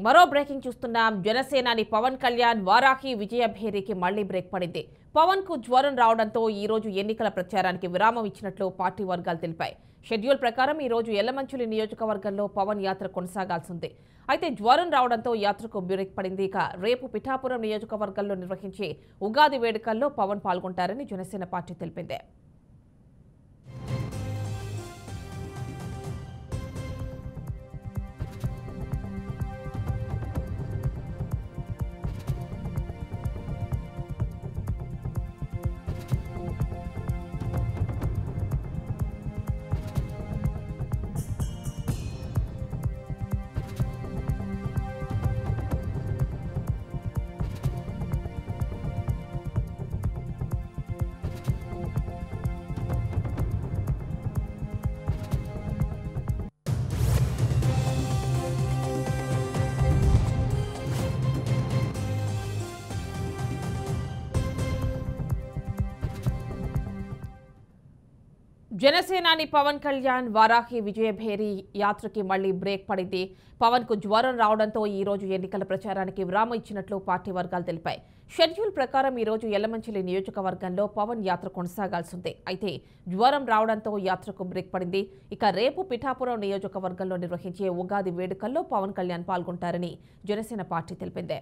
మరో బ్రేకింగ్ చూస్తున్నాం. జనసేనాని పవన్ కళ్యాణ్ వారాహి విజయభేరికి మళ్లీ బ్రేక్ పడింది. పవన్ కు జ్వరం రావడంతో ఈ రోజు ఎన్నికల ప్రచారానికి విరామం ఇచ్చినట్లు పార్టీ వర్గాలు తెలిపాయి. షెడ్యూల్ ప్రకారం ఈ రోజు యల్లమంచిలి నియోజకవర్గంలో పవన్ యాత్ర కొనసాగాల్సింది. అయితే జ్వరం రావడంతో యాత్రకు బ్రేక్ పడింది. ఇక రేపు పిఠాపురం నియోజకవర్గంలో నిర్వహించే ఉగాది వేడుకల్లో పవన్ పాల్గొంటారని జనసేన పార్టీ తెలిపింది. జనసేనాని పవన్ కళ్యాణ్ వారాహి విజయభేరి యాత్రకి మళ్లీ బ్రేక్ పడింది. పవన్ కు జ్వరం రావడంతో ఈ రోజు ఎన్నికల ప్రచారానికి విరామం ఇచ్చినట్లు పార్టీ వర్గాలు తెలిపాయి. షెడ్యూల్ ప్రకారం ఈ రోజు యల్లమంచిలి నియోజకవర్గంలో పవన్ యాత్ర కొనసాగాల్సిందే. అయితే జ్వరం రావడంతో యాత్రకు బ్రేక్ పడింది. ఇక రేపు పిఠాపురం నియోజకవర్గంలో నిర్వహించే ఉగాది వేడుకల్లో పవన్ కళ్యాణ్ పాల్గొంటారని జనసేన పార్టీ తెలిపింది.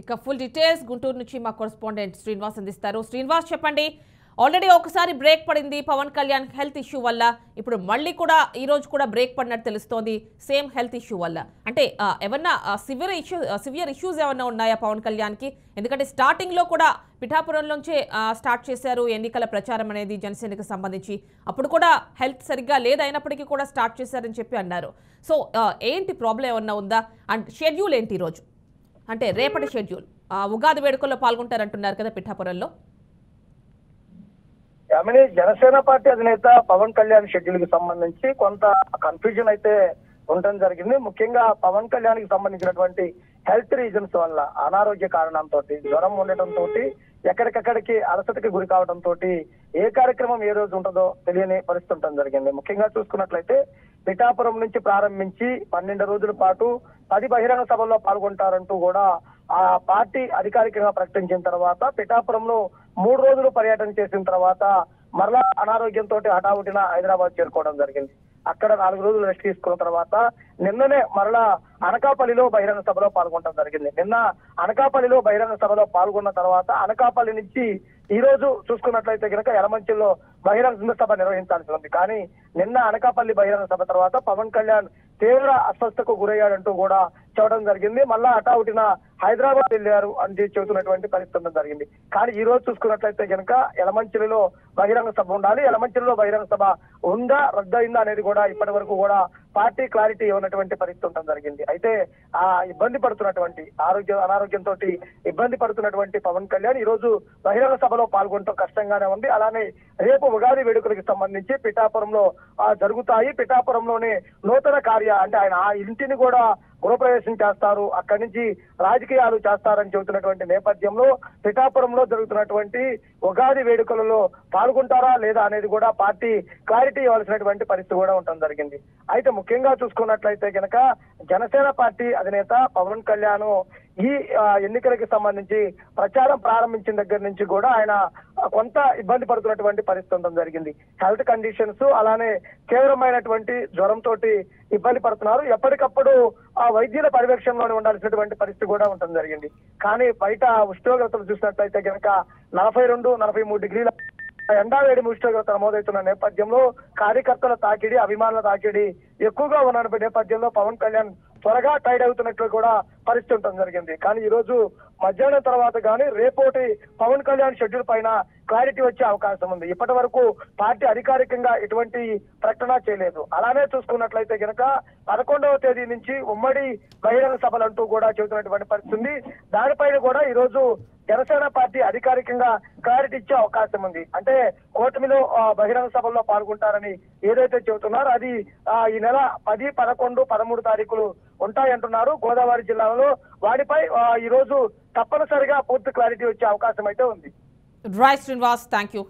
ఇక ఫుల్ డీటెయిల్స్ గుంటూరు నుంచి మా కరెస్పాండెంట్ శ్రీనివాస్ అందిస్తారు. శ్రీనివాస్, చెప్పండి. ఆల్రెడీ ఒకసారి బ్రేక్ పడింది పవన్ కళ్యాణ్ హెల్త్ ఇష్యూ వల్ల. ఇప్పుడు మళ్ళీ కూడా ఈ రోజు కూడా బ్రేక్ పడినట్టు తెలుస్తోంది, సేమ్ హెల్త్ ఇష్యూ వల్ల. అంటే ఏమన్నా సివియర్ ఇష్యూస్ ఏమన్నా ఉన్నాయా పవన్ కళ్యాణ్కి? ఎందుకంటే స్టార్టింగ్లో కూడా పిఠాపురంలోంచే స్టార్ట్ చేశారు ఎన్నికల ప్రచారం అనేది జనసేనకు సంబంధించి. అప్పుడు కూడా హెల్త్ సరిగ్గా లేదైనప్పటికీ కూడా స్టార్ట్ చేశారని చెప్పి అన్నారు. సో ఏంటి ప్రాబ్లం ఏమన్నా ఉందా? అండ్ షెడ్యూల్ ఏంటి ఈరోజు, అంటే రేపటి షెడ్యూల్? ఉగాది వేడుకల్లో పాల్గొంటారంటున్నారు కదా పిఠాపురంలో. జనసేన పార్టీ అధినేత పవన్ కళ్యాణ్ షెడ్యూల్ కి సంబంధించి కొంత కన్ఫ్యూజన్ అయితే ఉండడం జరిగింది. ముఖ్యంగా పవన్ కళ్యాణ్ కి సంబంధించినటువంటి హెల్త్ రీజన్స్ వల్ల, అనారోగ్య కారణంతో, జ్వరం ఉండటంతో, ఎక్కడికక్కడికి అలసటకి గురి కావడంతో ఏ కార్యక్రమం ఏ రోజు ఉంటుందో తెలియని పరిస్థితి ఉండడం జరిగింది. ముఖ్యంగా చూసుకున్నట్లయితే పిఠాపురం నుంచి ప్రారంభించి 12 రోజుల పాటు 10 బహిరంగ సభల్లో పాల్గొంటారంటూ కూడా ఆ పార్టీ అధికారికంగా ప్రకటించిన తర్వాత పిఠాపురంలో 3 రోజులు పర్యటన చేసిన తర్వాత మరలా అనారోగ్యంతో హఠావుటిన హైదరాబాద్ చేరుకోవడం జరిగింది. అక్కడ 4 రోజులు రెస్ట్ తీసుకున్న తర్వాత నిన్ననే మరలా అనకాపల్లిలో బహిరంగ సభలో పాల్గొనడం జరిగింది. నిన్న అనకాపల్లిలో బహిరంగ సభలో పాల్గొన్న తర్వాత అనకాపల్లి నుంచి ఈ రోజు చూసుకున్నట్లయితే కనుక యలమంచిలో బహిరంగ సభ నిర్వహించాల్సి ఉంది. కానీ నిన్న అనకాపల్లి బహిరంగ సభ తర్వాత పవన్ కళ్యాణ్ తీవ్ర అస్వస్థకు గురయ్యాడంటూ కూడా చెప్పడం జరిగింది. మళ్ళా హఠావుటిన హైదరాబాద్ వెళ్ళారు అని చెబుతున్నటువంటి పరిస్థితి జరిగింది. కానీ ఈ రోజు చూసుకున్నట్లయితే కనుక యలమంచిలిలో బహిరంగ సభ ఉండాలి, యలమంచిలిలో బహిరంగ సభ ఉందా రద్దయిందా అనేది కూడా ఇప్పటి వరకు కూడా పార్టీ క్లారిటీ ఇవ్వనటువంటి పరిస్థితి ఉండడం జరిగింది. అయితే ఆ ఇబ్బంది పడుతున్నటువంటి అనారోగ్యంతో ఇబ్బంది పడుతున్నటువంటి పవన్ కళ్యాణ్ ఈ రోజు బహిరంగ సభలో పాల్గొనడం కష్టంగానే ఉంది. అలానే రేపు ఉగాది వేడుకలకు సంబంధించి పిఠాపురంలో జరుగుతాయి. పిఠాపురంలోనే నూతన అంటే ఆయన ఆ ఇంటిని కూడా గృహప్రవేశం చేస్తారు, అక్కడి నుంచి రాజకీయాలు చేస్తారని చెబుతున్నటువంటి నేపథ్యంలో పిఠాపురంలో జరుగుతున్నటువంటి ఉగాది వేడుకలలో పాల్గొంటారా లేదా అనేది కూడా పార్టీ క్లారిటీ ఇవ్వాల్సినటువంటి పరిస్థితి కూడా ఉండడం జరిగింది. అయితే ముఖ్యంగా చూసుకున్నట్లయితే కనుక జనసేన పార్టీ అధినేత పవన్ కళ్యాణ్ ఈ ఎన్నికలకి సంబంధించి ప్రచారం ప్రారంభించిన దగ్గర నుంచి కూడా ఆయన కొంత ఇబ్బంది పడుతున్నటువంటి పరిస్థితి ఉండడం జరిగింది. హెల్త్ కండిషన్స్, అలానే తీవ్రమైనటువంటి జ్వరంతో ఇబ్బంది పడుతున్నారు. ఎప్పటికప్పుడు వైద్యుల పర్యవేక్షణలోనే ఉండాల్సినటువంటి పరిస్థితి కూడా ఉండడం జరిగింది. కానీ బయట ఉష్ణోగ్రతలు చూసినట్లయితే కనుక 42-43 డిగ్రీల ఎండావేడి ఉష్ణోగ్రత నమోదవుతున్న నేపథ్యంలో కార్యకర్తల తాకిడి, అభిమానుల తాకిడి ఎక్కువగా ఉన్న నేపథ్యంలో పవన్ కళ్యాణ్ త్వరగా టైడ్ అవుతున్నట్లు కూడా పరిస్థితి ఉండడం జరిగింది. కానీ ఈ రోజు మధ్యాహ్నం తర్వాత కానీ రేపోటి పవన్ కళ్యాణ్ షెడ్యూల్ పైన క్లారిటీ వచ్చే అవకాశం ఉంది. ఇప్పటి వరకు పార్టీ అధికారికంగా ఎటువంటి ప్రకటన చేయలేదు. అలానే చూసుకున్నట్లయితే కనుక 11వ తేదీ నుంచి ఉమ్మడి బహిరంగ సభలు అంటూ కూడా చెబుతున్నటువంటి పరిస్థితి ఉంది. దానిపైన కూడా ఈ రోజు జనసేన పార్టీ అధికారికంగా క్లారిటీ ఇచ్చే అవకాశం ఉంది. అంటే కూటమిలో బహిరంగ సభల్లో పాల్గొంటారని ఏదైతే చెబుతున్నారో అది ఈ నెల 10, 11, 13 తారీఖులు ఉంటాయంటున్నారు గోదావరి జిల్లాలో. వాటిపై ఈ రోజు తప్పనిసరిగా పూర్తి క్లారిటీ వచ్చే అవకాశం అయితే ఉంది. Right Srinivas, thank you.